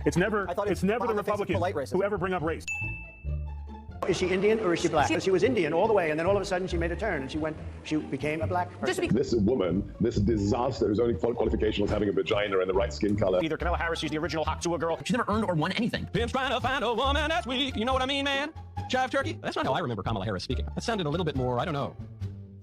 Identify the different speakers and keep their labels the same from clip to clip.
Speaker 1: It's never the
Speaker 2: Republicans
Speaker 1: who ever bring up race.
Speaker 3: Is she Indian or is she black? She was Indian all the way, and then all of a sudden she made a turn and she became a black person.
Speaker 4: This woman, this disaster, whose only qualification was having a vagina and the right skin color.
Speaker 1: Either Kamala Harris, she's the original Haksua girl.
Speaker 5: She's never earned or won anything.
Speaker 6: Pimp's trying to find a woman that's weak. You know what I mean, man? Jive turkey? That's not how I remember Kamala Harris speaking. That sounded a little bit more, I don't know,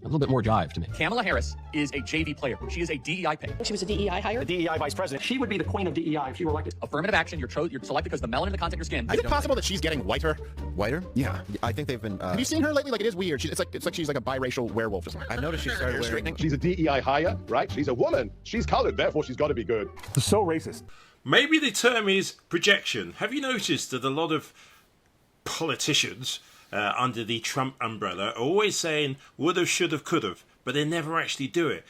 Speaker 6: a little bit more jive to me.
Speaker 5: Kamala Harris is a JV player. She is a DEI pick.
Speaker 7: She was a DEI hire?
Speaker 1: The DEI vice president.
Speaker 2: She would be the queen of DEI if she were elected.
Speaker 5: Affirmative action, you're selected because the melanin in the content of your skin.
Speaker 8: Is it possible that she's getting whiter?
Speaker 9: Whiter?
Speaker 8: Yeah.
Speaker 9: I think they've been...
Speaker 8: Have you seen her lately? Like, it is weird. It's like she's like a biracial werewolf or something.
Speaker 9: I've noticed she started wearing...
Speaker 4: She's a DEI hire, right? She's a woman. She's colored, therefore she's got to be good.
Speaker 1: It's so racist.
Speaker 10: Maybe the term is projection. Have you noticed that a lot of politicians under the Trump umbrella are always saying would've, should've, could've, but they never actually do it?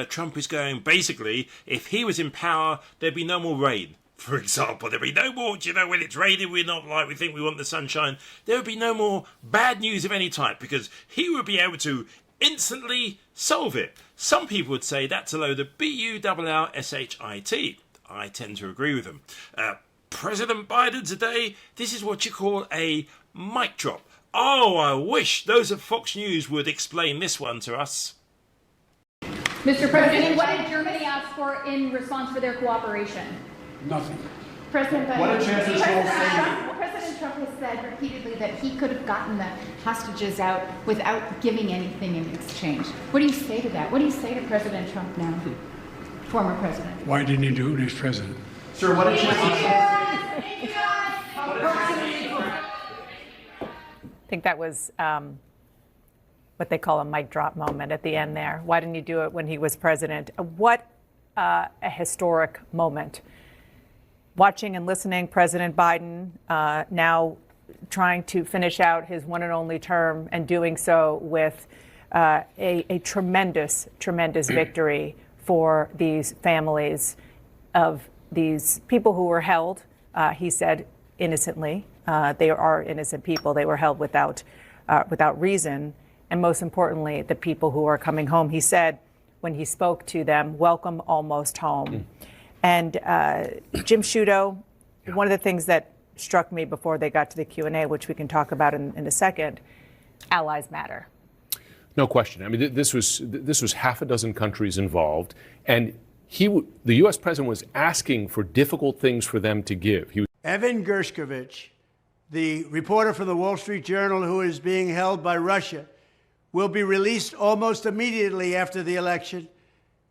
Speaker 10: Trump is going, basically, if he was in power, there'd be no more rain. For example, there'd be no more, when it's raining, we're not like we think we want the sunshine. There would be no more bad news of any type because he would be able to instantly solve it. Some people would say that's a load of B-U-L-L-S-H-I-T. I tend to agree with them. President Biden today, this is what you call a mic drop. Oh, I wish those at Fox News would explain this one to us.
Speaker 11: Mr. President, what did Germany ask for in response for their cooperation?
Speaker 12: Nothing.
Speaker 11: President Biden,
Speaker 12: What a chance to show
Speaker 11: President Trump has said repeatedly that he could have gotten the hostages out without giving anything in exchange. What do you say to that? What do you say to President Trump now, former president?
Speaker 12: Why didn't he do it when he was president?
Speaker 2: Sir, what a chance to show.
Speaker 11: Thank you, guys.
Speaker 7: I think that was what they call a mic drop moment at the end there. Why didn't he do it when he was president? What a historic moment. Watching and listening, President Biden now trying to finish out his one and only term and doing so with a tremendous, tremendous victory for these families of these people who were held, he said, innocently. They are innocent people. They were held without reason. And most importantly, the people who are coming home. He said when he spoke to them, welcome almost home. And Jim Sciutto, one of the things that struck me before they got to the Q&A, which we can talk about in a second, allies matter.
Speaker 13: No question. I mean, this was half a dozen countries involved, and the U.S. president was asking for difficult things for them to give.
Speaker 3: Evan Gershkovich, the reporter from the Wall Street Journal who is being held by Russia, will be released almost immediately after the election,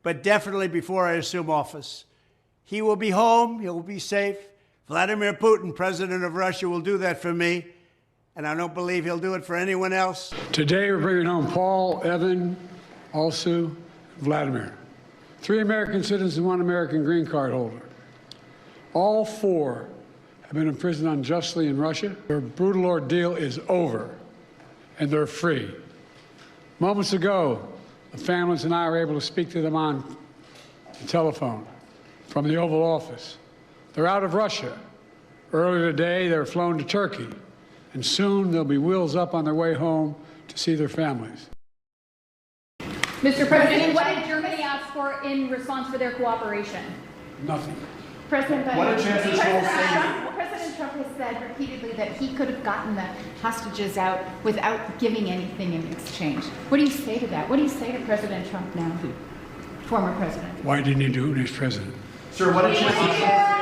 Speaker 3: but definitely before I assume office. He will be home. He will be safe. Vladimir Putin, president of Russia, will do that for me, and I don't believe he'll do it for anyone else.
Speaker 12: Today we're bringing home Paul, Evan, Alsu, Vladimir. 3 American citizens and 1 American green card holder. All 4 have been imprisoned unjustly in Russia. Their brutal ordeal is over, and they're free. Moments ago, the families and I were able to speak to them on the telephone from the Oval Office. They're out of Russia. Earlier today, they were flown to Turkey, and soon they'll be wheels up on their way home to see their families.
Speaker 11: Mr. President, what did Germany ask for in response for their cooperation?
Speaker 12: Nothing.
Speaker 11: President Biden,
Speaker 2: What a chance to show.
Speaker 11: President Trump has said repeatedly that he could have gotten the hostages out without giving anything in exchange. What do you say to that? What do you say to President Trump now, former president?
Speaker 12: Why didn't he do it when he was president?
Speaker 2: Sir, what a chance to show.